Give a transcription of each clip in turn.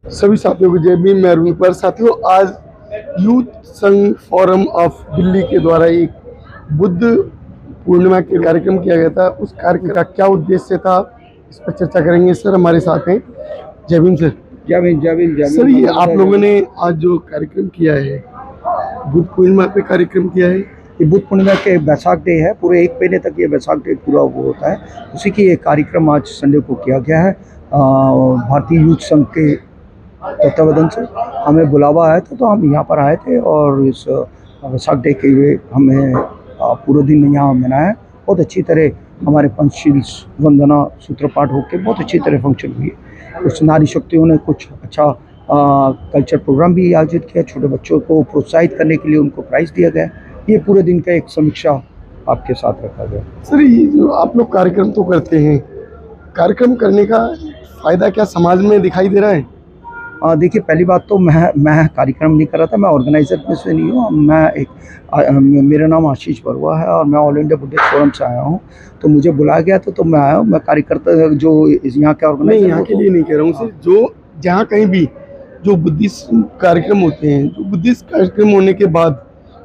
सभी साथियों को जय भीम। मैं अरुण पर। साथियों, आज यूथ संघ फोरम ऑफ दिल्ली के द्वारा एक बुद्ध पूर्णिमा के कार्यक्रम किया गया था। उस कार्यक्रम का क्या उद्देश्य था, इस पर चर्चा करेंगे। सर हमारे साथ हैं। जय भीम सर। जय भीम, जय भीम, जय भीम। सर, ये आप लोगों ने आज जो कार्यक्रम किया है, बुद्ध पूर्णिमा पे कार्यक्रम किया है। ये बुद्ध पूर्णिमा के बैसाख डे है। पूरे एक महीने तक ये बैसाख डे पूरा वो होता है। उसी की एक कार्यक्रम आज संडे को किया गया है। भारतीय यूथ संघ के तत्वावधान से हमें बुलावा आया था, तो हम यहाँ पर आए थे और इस बैसाख डे के लिए हमें पूरे दिन यहाँ मनाया। बहुत अच्छी तरह हमारे पंचशील वंदना सूत्रपाठ होकर बहुत अच्छी तरह फंक्शन हुई। कुछ नारी शक्तियों ने कुछ अच्छा कल्चर प्रोग्राम भी आयोजित किया। छोटे बच्चों को प्रोत्साहित करने के लिए उनको प्राइज़ दिया गया। ये पूरे दिन का एक समीक्षा आपके साथ रखा गया। सर, ये जो आप लोग कार्यक्रम तो करते हैं, कार्यक्रम करने का फायदा क्या समाज में दिखाई दे रहा है? देखिए, पहली बात तो मैं कार्यक्रम नहीं कर रहा था। मैं ऑर्गेनाइज़र में से नहीं हूँ। मेरा नाम आशीष बरुआ है और मैं ऑल इंडिया बुद्धिस्ट फोरम से आया हूँ। तो मुझे बुलाया गया तो मैं आया हूँ। मैं कार्यकर्ता जो यहाँ के ऑर्गेनाइजर, यहाँ के लिए नहीं कह रहा हूँ सर, जो जहाँ कहीं भी जो बुद्धिस्ट कार्यक्रम होते हैं, जो बुद्धिस्ट कार्यक्रम होने के बाद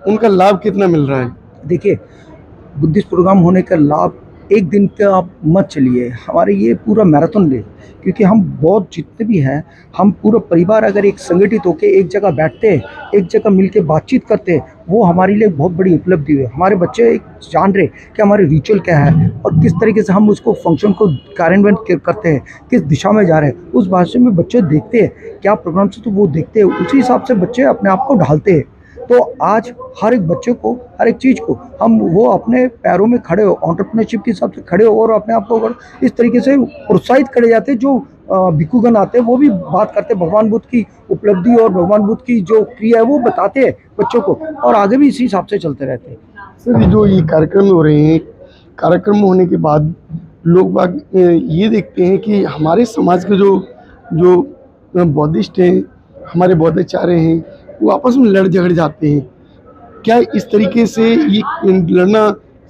उनका लाभ कितना मिल रहा है? देखिए, बुद्धिस्ट प्रोग्राम होने का लाभ एक दिन का आप मत चलिए, हमारे ये पूरा मैराथन ले, क्योंकि हम बहुत जितने भी हैं, हम पूरा परिवार अगर एक संगठित होकर एक जगह बैठते हैं, एक जगह मिलके बातचीत करते हैं, वो हमारे लिए बहुत बड़ी उपलब्धि है। हमारे बच्चे जान रहे कि हमारे रिचुअल क्या है और किस तरीके से हम उसको फंक्शन को कार्यान्वयन करते हैं, किस दिशा में जा रहे हैं, उस भाषा में बच्चे देखते हैं क्या प्रोग्राम से, तो वो देखते हैं, उसी हिसाब से बच्चे अपने आप को ढालते हैं। तो आज हर एक बच्चे को, हर एक चीज़ को हम वो अपने पैरों में खड़े हो, एंटरप्रेन्योरशिप के हिसाब से खड़े हो और अपने आप को अगर इस तरीके से प्रोत्साहित करे जाते हैं। जो भिक्षुगण आते हैं वो भी बात करते हैं भगवान बुद्ध की उपलब्धि और भगवान बुद्ध की जो क्रिया है वो बताते हैं बच्चों को, और आगे भी इसी हिसाब से चलते रहते हैं। सर, जो ये कार्यक्रम हो रहे हैं, कार्यक्रम होने के बाद लोग बाग ये देखते हैं कि हमारे समाज के जो बौद्धिस्ट हैं, हमारे बौद्धाचार्य हैं, वो आपस में लड़ झगड़ जाते हैं। क्या इस तरीके से ये लड़ना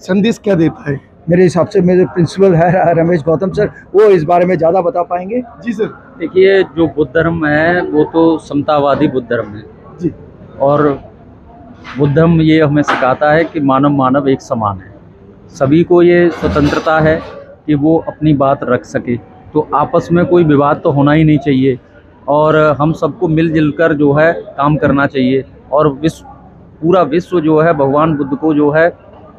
संदेश क्या देता है? मेरे हिसाब से मेरे प्रिंसिपल है रमेश गौतम सर, वो इस बारे में ज़्यादा बता पाएंगे। जी सर। देखिए, जो बुद्ध धर्म है वो तो समतावादी बुद्ध धर्म है जी। और बुद्ध धर्म ये हमें सिखाता है कि मानव मानव एक समान है। सभी को ये स्वतंत्रता है कि वो अपनी बात रख सके। तो आपस में कोई विवाद तो होना ही नहीं चाहिए और हम सबको मिलजुल कर जो है काम करना चाहिए। और पूरा विश्व जो है भगवान बुद्ध को जो है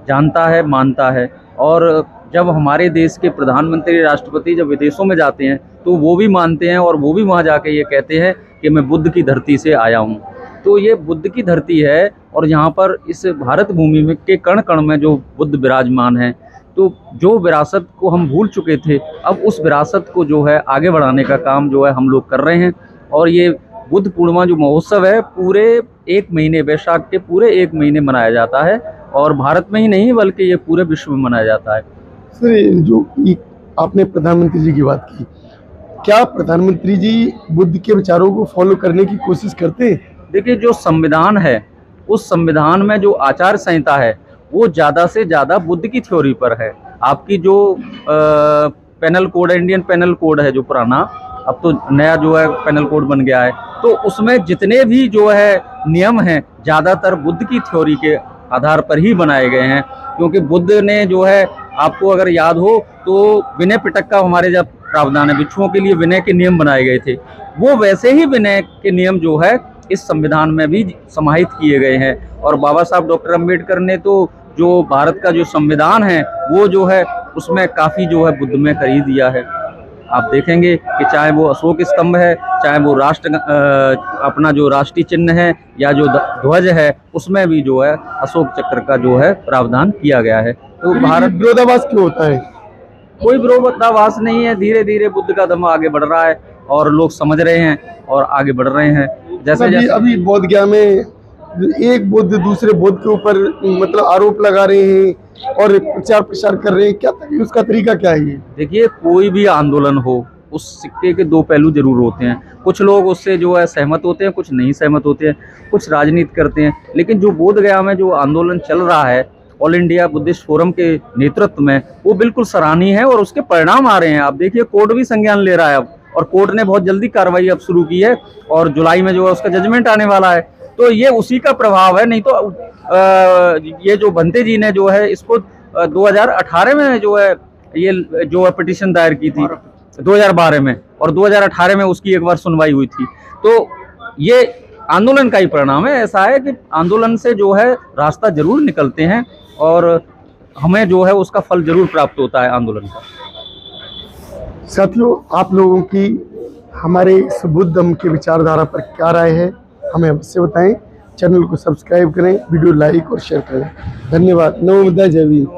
जानता है, मानता है। और जब हमारे देश के प्रधानमंत्री, राष्ट्रपति जब विदेशों में जाते हैं तो वो भी मानते हैं और वो भी वहाँ जाके ये कहते हैं कि मैं बुद्ध की धरती से आया हूँ। तो ये बुद्ध की धरती है और यहाँ पर इस भारत भूमि में के कण कण में जो बुद्ध विराजमान हैं, तो जो विरासत को हम भूल चुके थे, अब उस विरासत को जो है आगे बढ़ाने का काम जो है हम लोग कर रहे हैं। और ये बुद्ध पूर्णिमा जो महोत्सव है पूरे एक महीने, बैसाख के पूरे एक महीने मनाया जाता है और भारत में ही नहीं बल्कि ये पूरे विश्व में मनाया जाता है। सर, जो आपने प्रधानमंत्री जी की बात की, क्या प्रधानमंत्री जी बुद्ध के विचारों को फॉलो करने की कोशिश करते हैं? देखिए, जो संविधान है उस संविधान में जो आचार संहिता है वो ज़्यादा से ज़्यादा बुद्ध की थ्योरी पर है। आपकी जो पेनल कोड है, इंडियन पेनल कोड है जो पुराना, अब तो नया जो है पेनल कोड बन गया है, तो उसमें जितने भी जो है नियम हैं ज़्यादातर बुद्ध की थ्योरी के आधार पर ही बनाए गए हैं। क्योंकि बुद्ध ने जो है, आपको अगर याद हो तो विनय पिटक हमारे जब प्रावधान है, भिक्षुओं के लिए विनय के नियम बनाए गए थे, वो वैसे ही विनय के नियम जो है इस संविधान में भी समाहित किए गए हैं। और बाबा साहब डॉक्टर अम्बेडकर ने तो जो भारत का जो संविधान है वो जो है उसमें काफ़ी जो है बुद्ध में कर ही दिया है। आप देखेंगे कि चाहे वो अशोक स्तंभ है, चाहे वो अपना जो राष्ट्रीय चिन्ह है या जो ध्वज है, उसमें भी जो है अशोक चक्र का जो है प्रावधान किया गया है। तो भारत विरोधाभास क्यों होता है? कोई विरोधाभास नहीं है। धीरे धीरे बुद्ध का धर्म आगे बढ़ रहा है और लोग समझ रहे हैं और आगे बढ़ रहे हैं। जैसे अभी बोध गया में एक बुद्ध दूसरे बुद्ध के ऊपर मतलब आरोप लगा रहे हैं और प्रचार प्रसार कर रहे हैं। क्या उसका तरीका क्या है? ये देखिए, कोई भी आंदोलन हो उस सिक्के के दो पहलू जरूर होते हैं। कुछ लोग उससे जो है सहमत होते हैं, कुछ नहीं सहमत होते हैं, कुछ राजनीति करते हैं। लेकिन जो बोध गया में जो आंदोलन चल रहा है ऑल इंडिया बुद्धिस्ट फोरम के नेतृत्व में, वो बिल्कुल सराहनीय है और उसके परिणाम आ रहे हैं। आप देखिए, कोर्ट भी संज्ञान ले रहा है अब और कोर्ट ने बहुत जल्दी कार्रवाई अब शुरू की है और जुलाई में जो है उसका जजमेंट आने वाला है। तो ये उसी का प्रभाव है, नहीं तो ये जो भंते जी ने जो है इसको 2018 में जो है ये जो है पिटीशन दायर की थी 2012 में, और 2018 में उसकी एक बार सुनवाई हुई थी। तो ये आंदोलन का ही परिणाम है। ऐसा है कि आंदोलन से जो है रास्ता जरूर निकलते हैं और हमें जो है उसका फल जरूर प्राप्त होता है आंदोलन का। साथियों, आप लोगों की हमारे इस बुद्ध धम्म की विचारधारा पर क्या राय है, हमें अवश्य बताएं। चैनल को सब्सक्राइब करें, वीडियो लाइक और शेयर करें। धन्यवाद। नमो बुद्धाय, जय भीम।